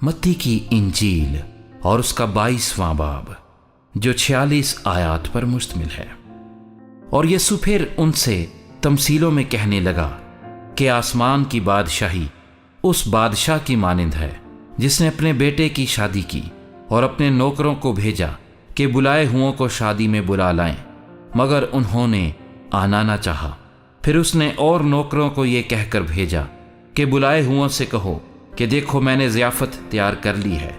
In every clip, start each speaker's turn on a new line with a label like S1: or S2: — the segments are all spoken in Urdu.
S1: متی کی انجیل اور اس کا 22واں باب جو 46 آیات پر مشتمل ہے۔ اور یسوع پھر ان سے تمثیلوں میں کہنے لگا کہ آسمان کی بادشاہی اس بادشاہ کی مانند ہے جس نے اپنے بیٹے کی شادی کی اور اپنے نوکروں کو بھیجا کہ بلائے ہوں کو شادی میں بلا لائیں، مگر انہوں نے آنا نہ چاہا۔ پھر اس نے اور نوکروں کو یہ کہہ کر بھیجا کہ بلائے ہوں سے کہو کہ دیکھو میں نے ضیافت تیار کر لی ہے،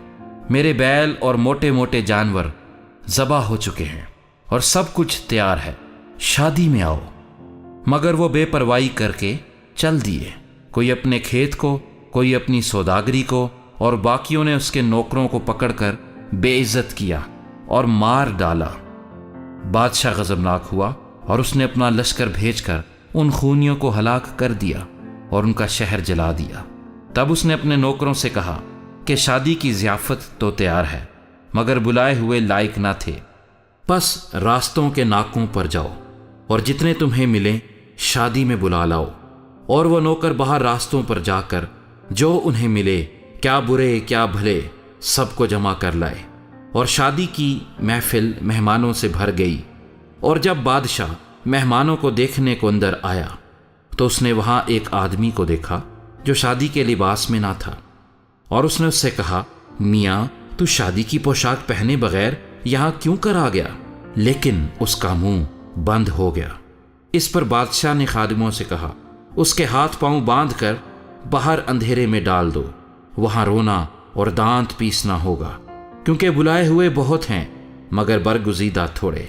S1: میرے بیل اور موٹے موٹے جانور ذبح ہو چکے ہیں اور سب کچھ تیار ہے، شادی میں آؤ۔ مگر وہ بے پرواہی کر کے چل دیے، کوئی اپنے کھیت کو، کوئی اپنی سوداگری کو، اور باقیوں نے اس کے نوکروں کو پکڑ کر بے عزت کیا اور مار ڈالا۔ بادشاہ غضبناک ہوا اور اس نے اپنا لشکر بھیج کر ان خونیوں کو ہلاک کر دیا اور ان کا شہر جلا دیا۔ تب اس نے اپنے نوکروں سے کہا کہ شادی کی ضیافت تو تیار ہے، مگر بلائے ہوئے لائق نہ تھے، پس راستوں کے ناکوں پر جاؤ اور جتنے تمہیں ملیں شادی میں بلا لاؤ۔ اور وہ نوکر باہر راستوں پر جا کر جو انہیں ملے، کیا برے کیا بھلے، سب کو جمع کر لائے، اور شادی کی محفل مہمانوں سے بھر گئی۔ اور جب بادشاہ مہمانوں کو دیکھنے کو اندر آیا تو اس نے وہاں ایک آدمی کو دیکھا جو شادی کے لباس میں نہ تھا، اور اس نے اس سے کہا، میاں تو شادی کی پوشاک پہنے بغیر یہاں کیوں کر آ گیا؟ لیکن اس کا منہ بند ہو گیا۔ اس پر بادشاہ نے خادموں سے کہا، اس کے ہاتھ پاؤں باندھ کر باہر اندھیرے میں ڈال دو، وہاں رونا اور دانت پیسنا ہوگا، کیونکہ بلائے ہوئے بہت ہیں مگر برگزیدہ تھوڑے۔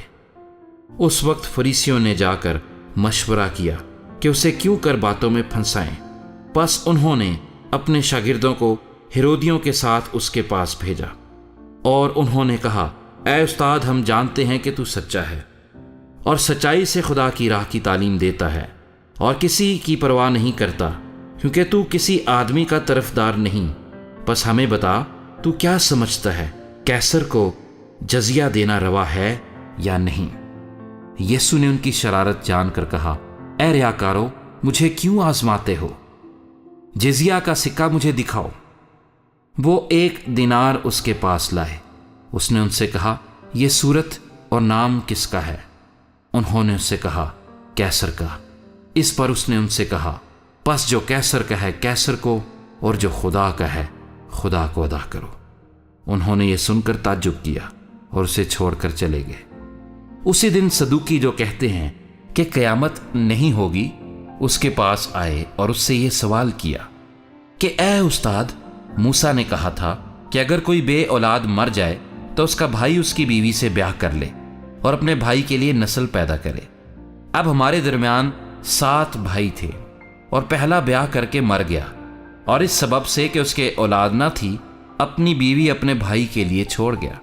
S1: اس وقت فریسیوں نے جا کر مشورہ کیا کہ اسے کیوں کر باتوں میں پھنسائیں۔ پس انہوں نے اپنے شاگردوں کو ہیرودیوں کے ساتھ اس کے پاس بھیجا، اور انہوں نے کہا، اے استاد، ہم جانتے ہیں کہ تو سچا ہے اور سچائی سے خدا کی راہ کی تعلیم دیتا ہے اور کسی کی پرواہ نہیں کرتا، کیونکہ تو کسی آدمی کا طرفدار نہیں۔ بس ہمیں بتا، تو کیا سمجھتا ہے، قیصر کو جزیہ دینا روا ہے یا نہیں؟ یسوع نے ان کی شرارت جان کر کہا، اے ریاکارو، مجھے کیوں آزماتے ہو؟ جزیہ کا سکہ مجھے دکھاؤ۔ وہ 1 دینار اس کے پاس لائے۔ اس نے ان سے کہا، یہ صورت اور نام کس کا ہے؟ انہوں نے اس سے کہا، قیصر کا۔ اس پر اس نے ان سے کہا، پس جو قیصر کا ہے قیصر کو، اور جو خدا کا ہے خدا کو ادا کرو۔ انہوں نے یہ سن کر تعجب کیا اور اسے چھوڑ کر چلے گئے۔ اسی دن صدوقی جو کہتے ہیں کہ قیامت نہیں ہوگی اس کے پاس آئے اور اس سے یہ سوال کیا کہ اے استاد، موسیٰ نے کہا تھا کہ اگر کوئی بے اولاد مر جائے تو اس کا بھائی اس کی بیوی سے بیاہ کر لے اور اپنے بھائی کے لیے نسل پیدا کرے۔ اب ہمارے درمیان 7 بھائی تھے، اور پہلا بیاہ کر کے مر گیا، اور اس سبب سے کہ اس کے اولاد نہ تھی اپنی بیوی اپنے بھائی کے لیے چھوڑ گیا۔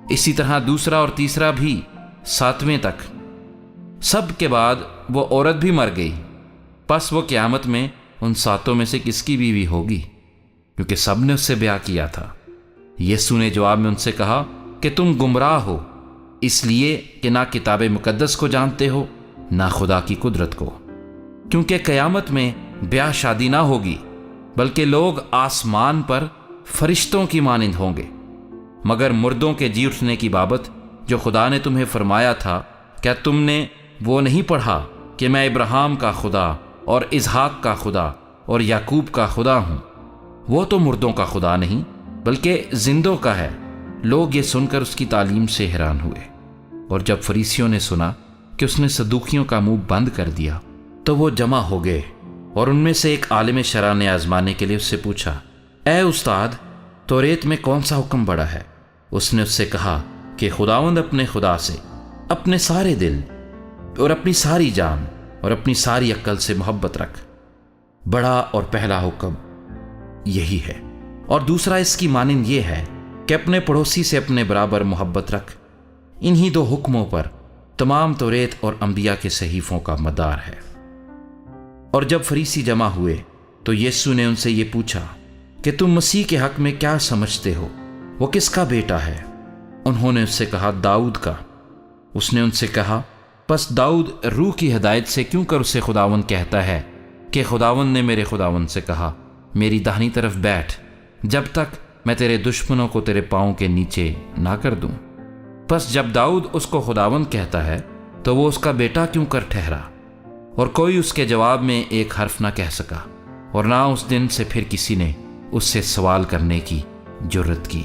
S1: اسی طرح دوسرا اور تیسرا بھی 7ویں تک۔ سب کے بعد وہ عورت بھی مر گئی۔ پس وہ قیامت میں ان 7 میں سے کس کی بیوی ہوگی؟ کیونکہ سب نے اس سے بیاہ کیا تھا۔ یسوع نے جواب میں ان سے کہا کہ تم گمراہ ہو، اس لیے کہ نہ کتاب مقدس کو جانتے ہو نہ خدا کی قدرت کو۔ کیونکہ قیامت میں بیاہ شادی نہ ہوگی، بلکہ لوگ آسمان پر فرشتوں کی مانند ہوں گے۔ مگر مردوں کے جی اٹھنے کی بابت جو خدا نے تمہیں فرمایا تھا، کیا تم نے وہ نہیں پڑھا کہ میں ابراہیم کا خدا اور اسحاق کا خدا اور یعقوب کا خدا ہوں؟ وہ تو مردوں کا خدا نہیں بلکہ زندوں کا ہے۔ لوگ یہ سن کر اس کی تعلیم سے حیران ہوئے۔ اور جب فریسیوں نے سنا کہ اس نے صدوقیوں کا منہ بند کر دیا تو وہ جمع ہو گئے، اور ان میں سے ایک عالم شرع نے آزمانے کے لیے اس سے پوچھا، اے استاد، توریت میں کون سا حکم بڑا ہے؟ اس نے اس سے کہا کہ خداوند اپنے خدا سے اپنے سارے دل اور اپنی ساری جان اور اپنی ساری عقل سے محبت رکھ۔ بڑا اور پہلا حکم یہی ہے، اور دوسرا اس کی مانند یہ ہے کہ اپنے پڑوسی سے اپنے برابر محبت رکھ۔ انہی 2 حکموں پر تمام توریت اور انبیاء کے صحیفوں کا مدار ہے۔ اور جب فریسی جمع ہوئے تو یسوع نے ان سے یہ پوچھا کہ تم مسیح کے حق میں کیا سمجھتے ہو؟ وہ کس کا بیٹا ہے؟ انہوں نے اس سے کہا، داؤد کا۔ اس نے ان سے کہا، پس داؤد روح کی ہدایت سے کیوں کر اسے خداوند کہتا ہے کہ خداوند نے میرے خداوند سے کہا، میری داہنی طرف بیٹھ، جب تک میں تیرے دشمنوں کو تیرے پاؤں کے نیچے نہ کر دوں؟ بس جب داؤد اس کو خداوند کہتا ہے تو وہ اس کا بیٹا کیوں کر ٹھہرا؟ اور کوئی اس کے جواب میں ایک حرف نہ کہہ سکا، اور نہ اس دن سے پھر کسی نے اس سے سوال کرنے کی جرت کی۔